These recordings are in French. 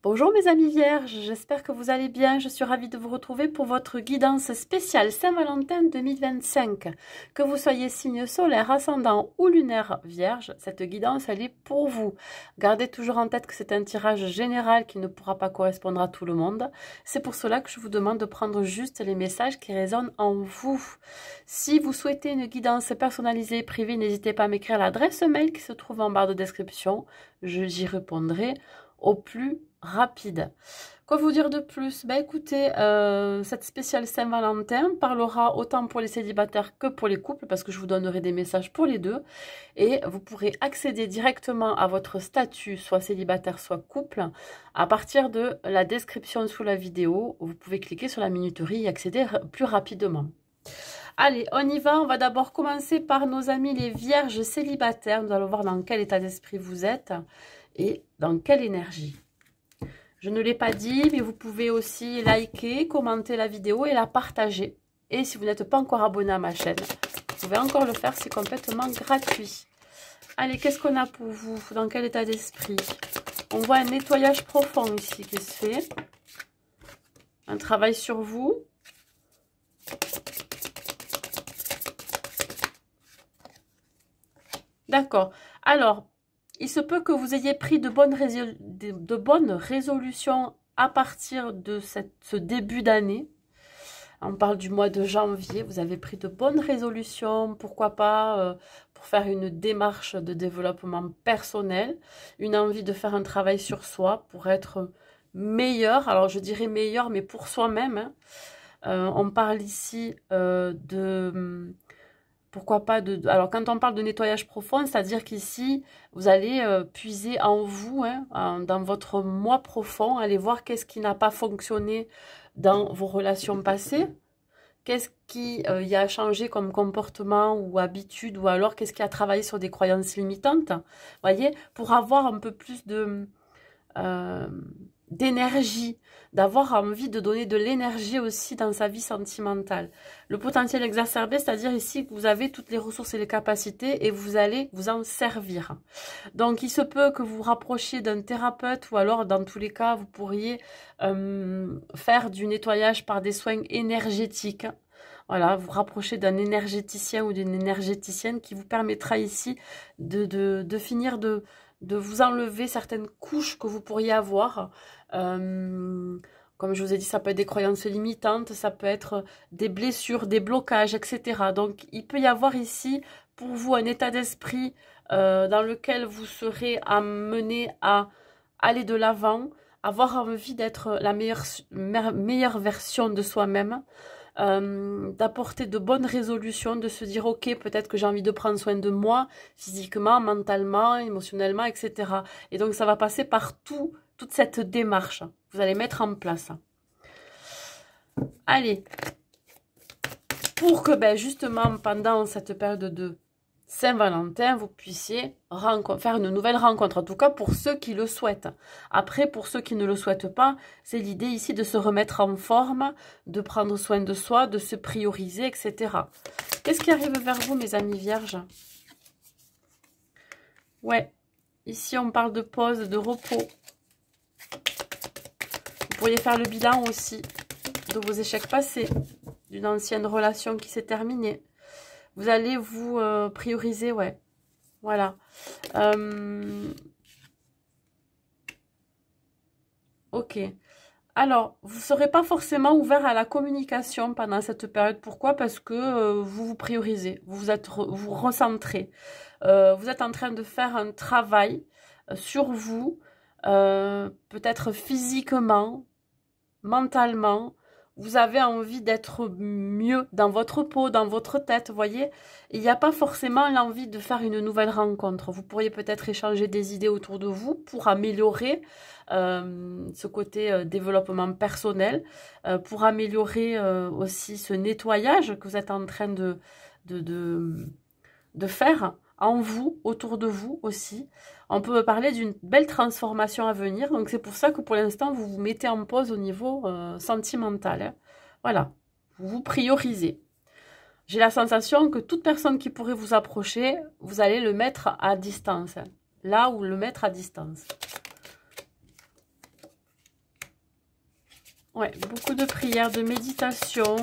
Bonjour mes amis vierges, j'espère que vous allez bien. Je suis ravie de vous retrouver pour votre guidance spéciale Saint-Valentin 2025. Que vous soyez signe solaire, ascendant ou lunaire vierge, cette guidance elle est pour vous. Gardez toujours en tête que c'est un tirage général qui ne pourra pas correspondre à tout le monde. C'est pour cela que je vous demande de prendre juste les messages qui résonnent en vous. Si vous souhaitez une guidance personnalisée et privée, n'hésitez pas à m'écrire à l'adresse mail qui se trouve en barre de description. J'y répondrai au plus rapide. Quoi vous dire de plus? Écoutez, cette spéciale Saint-Valentin parlera autant pour les célibataires que pour les couples, parce que je vous donnerai des messages pour les deux. Et vous pourrez accéder directement à votre statut, soit célibataire, soit couple, à partir de la description sous la vidéo. Vous pouvez cliquer sur la minuterie et accéder plus rapidement. Allez, on y va. On va d'abord commencer par nos amis les vierges célibataires. Nous allons voir dans quel état d'esprit vous êtes et dans quelle énergie. Je ne l'ai pas dit, mais vous pouvez aussi liker, commenter la vidéo et la partager. Et si vous n'êtes pas encore abonné à ma chaîne, vous pouvez encore le faire, c'est complètement gratuit. Allez, qu'est-ce qu'on a pour vous? Dans quel état d'esprit? On voit un nettoyage profond ici qui se fait. Un travail sur vous. D'accord. Alors, il se peut que vous ayez pris de bonnes résolutions à partir de ce début d'année. On parle du mois de janvier. Vous avez pris de bonnes résolutions, pourquoi pas pour faire une démarche de développement personnel, une envie de faire un travail sur soi pour être meilleur. Alors, je dirais meilleur, mais pour soi-même. Hein. On parle ici pourquoi pas alors, quand on parle de nettoyage profond, c'est-à-dire qu'ici, vous allez puiser en vous, hein, dans votre moi profond, aller voir qu'est-ce qui n'a pas fonctionné dans vos relations passées, qu'est-ce qui y a changé comme comportement ou habitude, ou alors qu'est-ce qui a travaillé sur des croyances limitantes, voyez, pour avoir un peu plus de d'énergie, d'avoir envie de donner de l'énergie aussi dans sa vie sentimentale. Le potentiel exacerbé, c'est-à-dire ici que vous avez toutes les ressources et les capacités et vous allez vous en servir. Donc, il se peut que vous vous rapprochiez d'un thérapeute ou alors, dans tous les cas, vous pourriez faire du nettoyage par des soins énergétiques. Voilà, vous rapprochez d'un énergéticien ou d'une énergéticienne qui vous permettra ici de finir de vous enlever certaines couches que vous pourriez avoir. Comme je vous ai dit, ça peut être des croyances limitantes, ça peut être des blessures, des blocages, etc. Donc, il peut y avoir ici, pour vous, un état d'esprit dans lequel vous serez amené à aller de l'avant, avoir envie d'être la meilleure version de soi-même, d'apporter de bonnes résolutions, de se dire ok, peut-être que j'ai envie de prendre soin de moi, physiquement, mentalement, émotionnellement, etc. Et donc ça va passer par toute cette démarche. Vous allez mettre en place. Allez, pour que justement pendant cette période de Saint-Valentin, vous puissiez faire une nouvelle rencontre, en tout cas pour ceux qui le souhaitent. Après, pour ceux qui ne le souhaitent pas, c'est l'idée ici de se remettre en forme, de prendre soin de soi, de se prioriser, etc. Qu'est-ce qui arrive vers vous, mes amis vierges? Ouais, ici on parle de pause, de repos. Vous pourriez faire le bilan aussi de vos échecs passés, d'une ancienne relation qui s'est terminée. Vous allez vous prioriser, ouais. Voilà. Ok. Alors, vous ne serez pas forcément ouvert à la communication pendant cette période. Pourquoi? Parce que vous vous priorisez, vous recentrez. Vous êtes en train de faire un travail sur vous, peut-être physiquement, mentalement. Vous avez envie d'être mieux dans votre peau, dans votre tête, vous voyez. Il n'y a pas forcément l'envie de faire une nouvelle rencontre. Vous pourriez peut-être échanger des idées autour de vous pour améliorer ce côté développement personnel, pour améliorer aussi ce nettoyage que vous êtes en train de faire en vous, autour de vous aussi. On peut parler d'une belle transformation à venir. Donc, c'est pour ça que pour l'instant, vous vous mettez en pause au niveau sentimental. Hein. Voilà, vous vous priorisez. J'ai la sensation que toute personne qui pourrait vous approcher, vous allez le mettre à distance. Hein. Là où le mettre à distance. Ouais, beaucoup de prières, de méditation.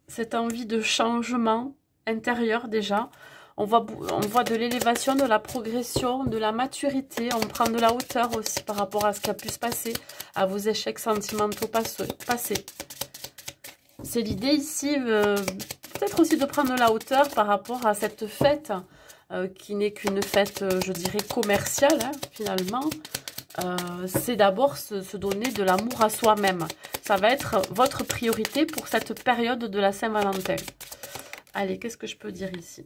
Cette envie de changement intérieur déjà. On voit de l'élévation, de la progression, de la maturité. On prend de la hauteur aussi par rapport à ce qui a pu se passer, à vos échecs sentimentaux passés. C'est l'idée ici, peut-être aussi de prendre de la hauteur par rapport à cette fête, qui n'est qu'une fête, je dirais, commerciale, hein, finalement. C'est d'abord se donner de l'amour à soi-même. Ça va être votre priorité pour cette période de la Saint-Valentin. Allez, qu'est-ce que je peux dire ici?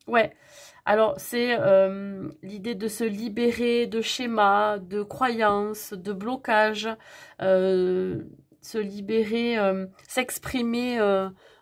Ouais, alors c'est l'idée de se libérer de schémas, de croyances, de blocages, se libérer, s'exprimer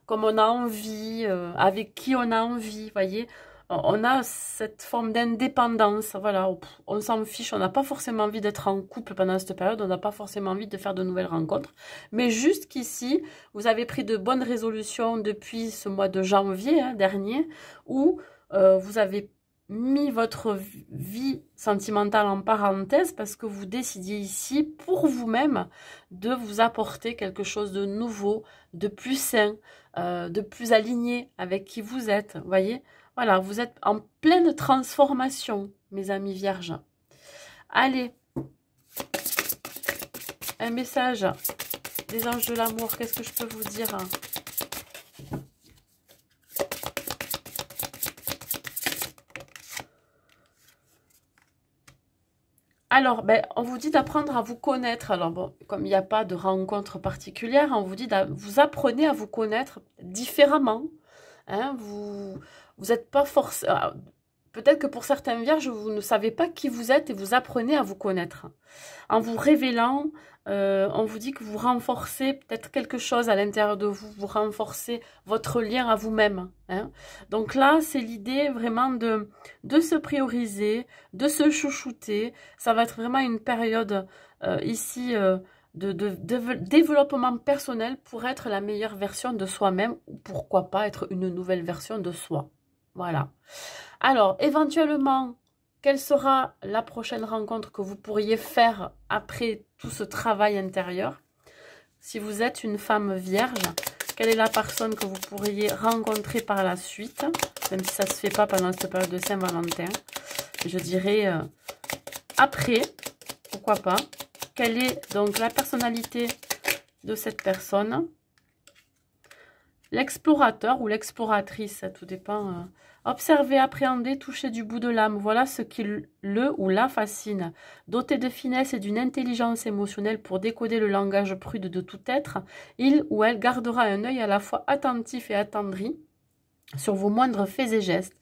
comme on a envie, avec qui on a envie, voyez. On a cette forme d'indépendance, voilà, on s'en fiche, on n'a pas forcément envie d'être en couple pendant cette période, on n'a pas forcément envie de faire de nouvelles rencontres, mais juste qu'ici, vous avez pris de bonnes résolutions depuis ce mois de janvier dernier, où vous avez mis votre vie sentimentale en parenthèse parce que vous décidiez ici, pour vous-même, de vous apporter quelque chose de nouveau, de plus sain, de plus aligné avec qui vous êtes, voyez. Voilà, vous êtes en pleine transformation, mes amis vierges. Allez, un message des anges de l'amour, qu'est-ce que je peux vous dire ? Alors, ben, on vous dit d'apprendre à vous connaître. Alors, bon, comme il n'y a pas de rencontre particulière, on vous dit vous apprenez à vous connaître différemment. Hein, vous n'êtes pas forcément... Peut-être que pour certaines vierges, vous ne savez pas qui vous êtes et vous apprenez à vous connaître. En vous révélant, on vous dit que vous renforcez peut-être quelque chose à l'intérieur de vous, vous renforcez votre lien à vous-même. Hein. Donc là, c'est l'idée vraiment de se prioriser, de se chouchouter. Ça va être vraiment une période ici de développement personnel pour être la meilleure version de soi-même ou pourquoi pas être une nouvelle version de soi. Voilà. Alors, éventuellement, quelle sera la prochaine rencontre que vous pourriez faire après tout ce travail intérieur? Si vous êtes une femme vierge, quelle est la personne que vous pourriez rencontrer par la suite? Même si ça ne se fait pas pendant cette période de Saint-Valentin. Je dirais après, pourquoi pas. Quelle est donc la personnalité de cette personne? L'explorateur ou l'exploratrice, tout dépend. Observer, appréhender, toucher du bout de l'âme, voilà ce qui le ou la fascine. Doté de finesse et d'une intelligence émotionnelle pour décoder le langage prude de tout être, il ou elle gardera un œil à la fois attentif et attendri sur vos moindres faits et gestes.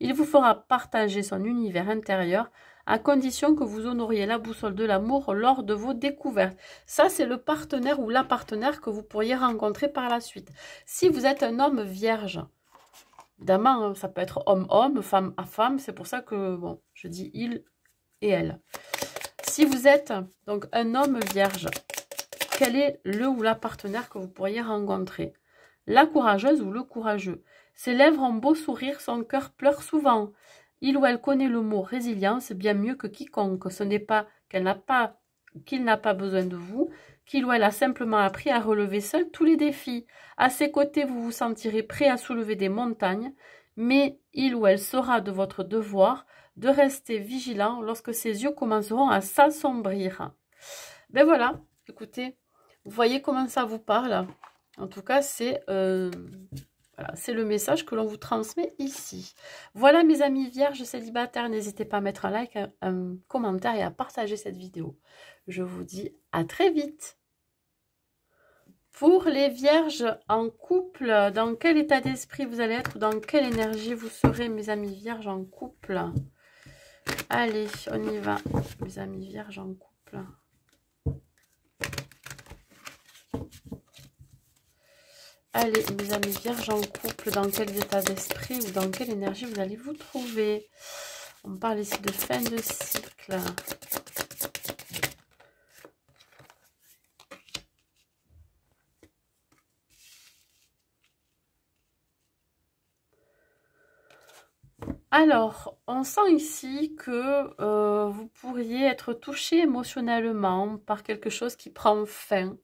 Il vous fera partager son univers intérieur à condition que vous honoriez la boussole de l'amour lors de vos découvertes. Ça, c'est le partenaire ou la partenaire que vous pourriez rencontrer par la suite. Si vous êtes un homme vierge, évidemment, ça peut être homme-homme, femme à femme, c'est pour ça que, bon, je dis il et elle. Si vous êtes donc un homme vierge, quel est le ou la partenaire que vous pourriez rencontrer? La courageuse ou le courageux? Ses lèvres ont beau sourire, son cœur pleure souvent. Il ou elle connaît le mot résilience bien mieux que quiconque. Ce n'est pas qu'il n'a pas besoin de vous, qu'il ou elle a simplement appris à relever seul tous les défis. À ses côtés, vous vous sentirez prêt à soulever des montagnes, mais il ou elle sera de votre devoir de rester vigilant lorsque ses yeux commenceront à s'assombrir. Ben voilà, écoutez, vous voyez comment ça vous parle. En tout cas, c'est voilà, c'est le message que l'on vous transmet ici. Voilà mes amis vierges célibataires, n'hésitez pas à mettre un like, un commentaire et à partager cette vidéo. Je vous dis à très vite. Pour les vierges en couple, dans quel état d'esprit vous allez être, dans quelle énergie vous serez mes amis vierges en couple? Allez, on y va, mes amis vierges en couple. Allez, mes amis vierges en couple, dans quel état d'esprit ou dans quelle énergie vous allez vous trouver? On parle ici de fin de cycle. Alors, on sent ici que vous pourriez être touché émotionnellement par quelque chose qui prend fin.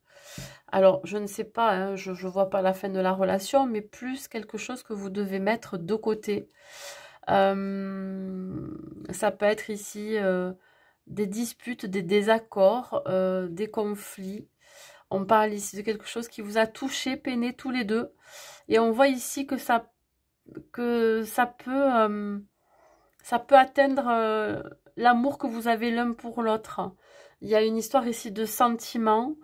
Alors, je ne sais pas, hein, je ne vois pas la fin de la relation, mais plus quelque chose que vous devez mettre de côté. Ça peut être ici des disputes, des désaccords, des conflits. On parle ici de quelque chose qui vous a touché, peiné tous les deux. Et on voit ici que ça peut atteindre l'amour que vous avez l'un pour l'autre. Il y a une histoire ici de sentiment.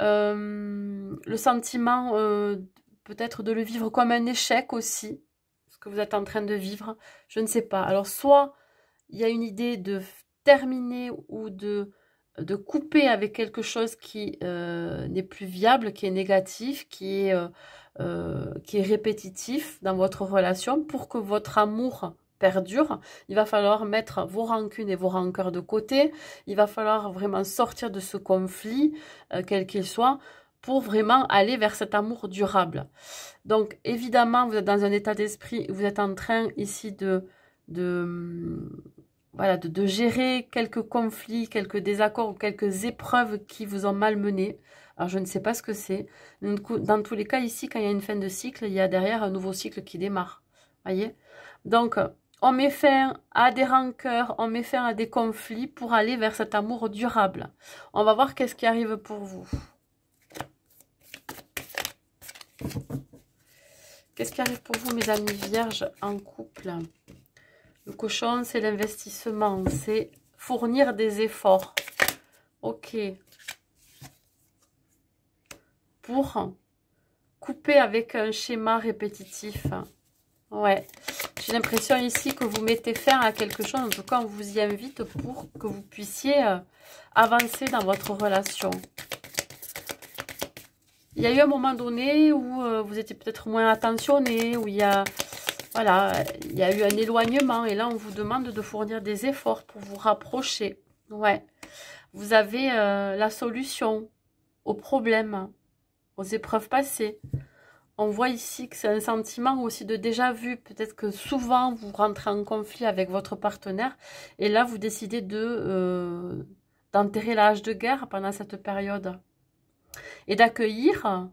Le sentiment peut-être de le vivre comme un échec aussi, ce que vous êtes en train de vivre. Je ne sais pas. Alors soit il y a une idée de terminer ou de couper avec quelque chose qui n'est plus viable, qui est négatif, qui est répétitif dans votre relation pour que votre amour perdure. Il va falloir mettre vos rancunes et vos rancœurs de côté. Il va falloir vraiment sortir de ce conflit, quel qu'il soit, pour vraiment aller vers cet amour durable. Donc, évidemment, vous êtes dans un état d'esprit, vous êtes en train ici voilà, de gérer quelques conflits, quelques désaccords ou quelques épreuves qui vous ont malmené. Alors, je ne sais pas ce que c'est. Dans tous les cas, ici, quand il y a une fin de cycle, il y a derrière un nouveau cycle qui démarre. Voyez? Donc, on met fin à des rancœurs, on met fin à des conflits pour aller vers cet amour durable. On va voir qu'est-ce qui arrive pour vous. Qu'est-ce qui arrive pour vous, mes amis vierges, en couple? Le cochon, c'est l'investissement, c'est fournir des efforts. Ok. Pour couper avec un schéma répétitif. Ouais. J'ai l'impression ici que vous mettez fin à quelque chose. En tout cas, on vous y invite pour que vous puissiez avancer dans votre relation. Il y a eu un moment donné où vous étiez peut-être moins attentionné, où il y a... Voilà, il y a eu un éloignement et là, on vous demande de fournir des efforts pour vous rapprocher. Ouais, vous avez la solution aux problèmes, aux épreuves passées. On voit ici que c'est un sentiment aussi de déjà vu. Peut-être que souvent, vous rentrez en conflit avec votre partenaire et là, vous décidez d'enterrer la hache de guerre pendant cette période et d'accueillir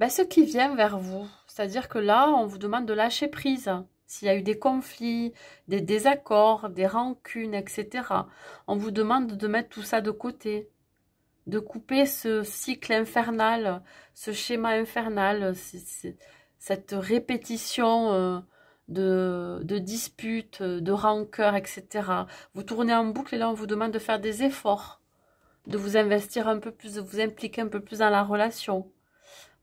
ce qui vient vers vous. C'est-à-dire que là, on vous demande de lâcher prise. S'il y a eu des conflits, des désaccords, des rancunes, etc. On vous demande de mettre tout ça de côté. De couper ce cycle infernal, ce schéma infernal, cette répétition de disputes, de rancœurs, etc. Vous tournez en boucle et là, on vous demande de faire des efforts, de vous investir un peu plus, de vous impliquer un peu plus dans la relation.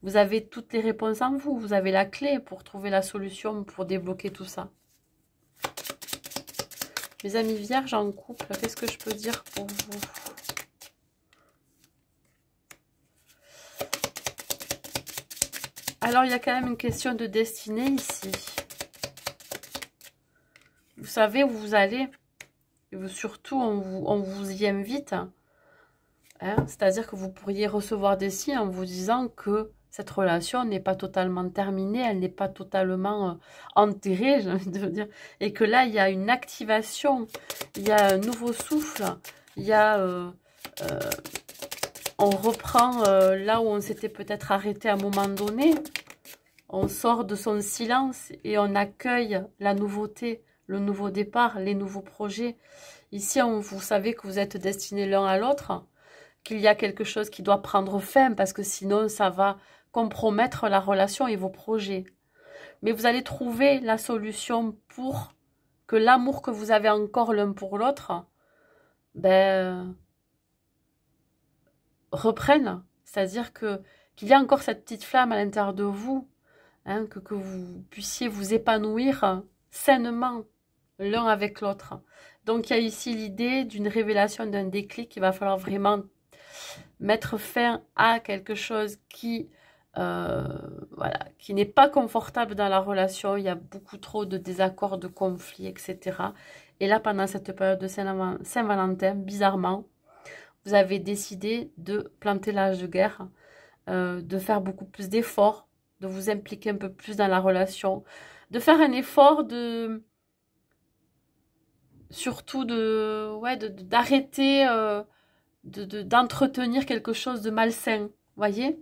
Vous avez toutes les réponses en vous. Vous avez la clé pour trouver la solution, pour débloquer tout ça. Mes amis vierges en couple, qu'est-ce que je peux dire pour vous? Alors, il y a quand même une question de destinée ici. Vous savez où vous allez. Et vous, surtout, on vous y invite. Hein. C'est-à-dire que vous pourriez recevoir des signes en vous disant que cette relation n'est pas totalement terminée, elle n'est pas totalement enterrée, j'ai envie de dire. Et que là, il y a une activation, il y a un nouveau souffle, il y a... on reprend là où on s'était peut-être arrêté à un moment donné. On sort de son silence et on accueille la nouveauté, le nouveau départ, les nouveaux projets. Ici, vous savez que vous êtes destinés l'un à l'autre, qu'il y a quelque chose qui doit prendre fin parce que sinon, ça va compromettre la relation et vos projets. Mais vous allez trouver la solution pour que l'amour que vous avez encore l'un pour l'autre reprenne. C'est-à-dire qu'il y a encore cette petite flamme à l'intérieur de vous, hein, que vous puissiez vous épanouir sainement l'un avec l'autre. Donc, il y a ici l'idée d'une révélation, d'un déclic. Il va falloir vraiment mettre fin à quelque chose qui n'est pas confortable dans la relation. Il y a beaucoup trop de désaccords, de conflits, etc. Et là, pendant cette période de Saint-Valentin, bizarrement, vous avez décidé de planter l'âge de guerre, de faire beaucoup plus d'efforts, de vous impliquer un peu plus dans la relation, de faire un effort surtout d'arrêter d'entretenir quelque chose de malsain, voyez.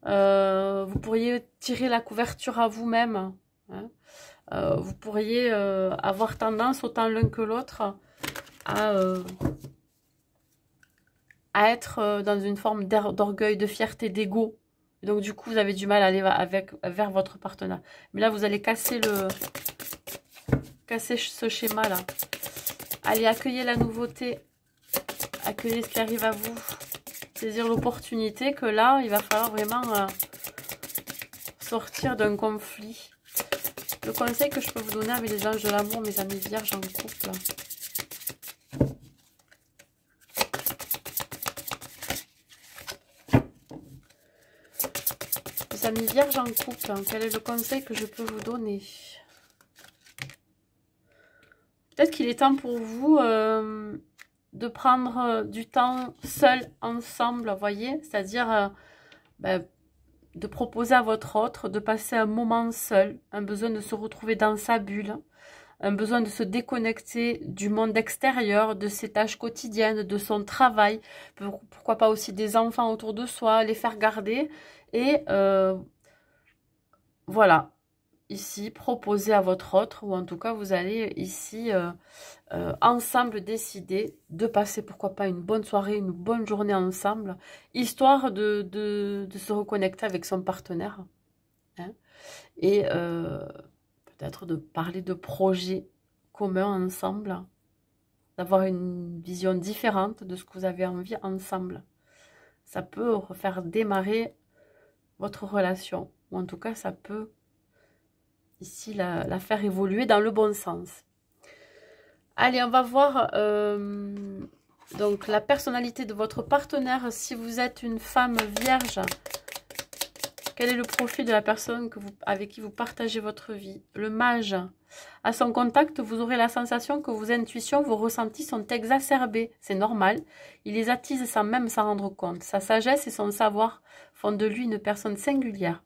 Vous pourriez tirer la couverture à vous-même, hein. Vous pourriez avoir tendance, autant l'un que l'autre, à être dans une forme d'orgueil, de fierté, d'ego. Donc du coup, vous avez du mal à aller vers votre partenaire. Mais là, vous allez casser ce schéma-là. Allez, accueillez la nouveauté. Accueillez ce qui arrive à vous. Saisir l'opportunité que là, il va falloir vraiment sortir d'un conflit. Le conseil que je peux vous donner avec les anges de l'amour, mes amis vierges en couple. Les amis vierges en couple, quel est le conseil que je peux vous donner? Peut-être qu'il est temps pour vous de prendre du temps seul, ensemble, vous voyez? C'est-à-dire de proposer à votre autre de passer un moment seul, un besoin de se retrouver dans sa bulle, un besoin de se déconnecter du monde extérieur, de ses tâches quotidiennes, de son travail, pourquoi pas aussi des enfants autour de soi, les faire garder. Et voilà, ici, proposer à votre autre, ou en tout cas, vous allez ici, ensemble, décider de passer, pourquoi pas, une bonne soirée, une bonne journée ensemble, histoire de se reconnecter avec son partenaire. Hein, et peut-être de parler de projets communs ensemble, d'avoir une vision différente de ce que vous avez envie ensemble. Ça peut faire démarrer votre relation, ou en tout cas, ça peut ici la faire évoluer dans le bon sens. Allez, on va voir donc la personnalité de votre partenaire. Si vous êtes une femme vierge, quel est le profil de la personne avec qui vous partagez votre vie? Le mage. À son contact, vous aurez la sensation que vos intuitions, vos ressentis sont exacerbés. C'est normal. Il les attise sans même s'en rendre compte. Sa sagesse et son savoir font de lui une personne singulière.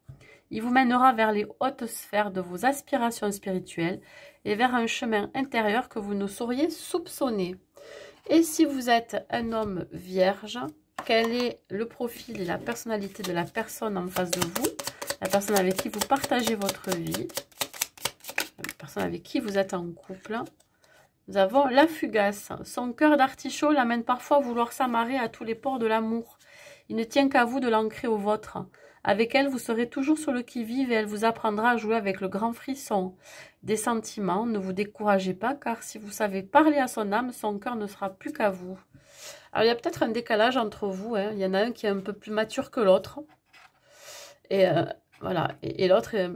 Il vous mènera vers les hautes sphères de vos aspirations spirituelles et vers un chemin intérieur que vous ne sauriez soupçonner. Et si vous êtes un homme vierge, quel est le profil et la personnalité de la personne en face de vous, la personne avec qui vous partagez votre vie, la personne avec qui vous êtes en couple? Nous avons la fugace. Son cœur d'artichaut l'amène parfois à vouloir s'amarrer à tous les ports de l'amour. Il ne tient qu'à vous de l'ancrer au vôtre. Avec elle, vous serez toujours sur le qui-vive et elle vous apprendra à jouer avec le grand frisson des sentiments. Ne vous découragez pas, car si vous savez parler à son âme, son cœur ne sera plus qu'à vous. Alors, il y a peut-être un décalage entre vous. Hein. Il y en a un qui est un peu plus mature que l'autre. Et voilà. Et l'autre est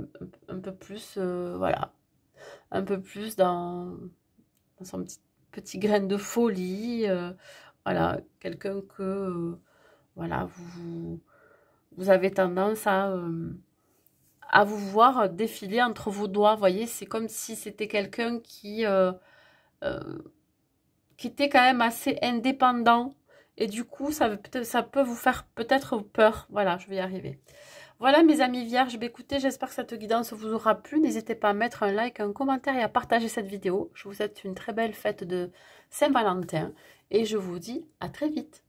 un peu plus, voilà. Un peu plus dans son petit grain de folie. Voilà. Quelqu'un que, voilà, vous avez tendance à vous voir défiler entre vos doigts. Vous voyez, c'est comme si c'était quelqu'un qui était quand même assez indépendant. Et du coup, ça peut vous faire peut-être peur. Voilà, je vais y arriver. Voilà, mes amis vierges. Écoutez, j'espère que cette guidance vous aura plu. N'hésitez pas à mettre un like, un commentaire et à partager cette vidéo. Je vous souhaite une très belle fête de Saint-Valentin. Et je vous dis à très vite.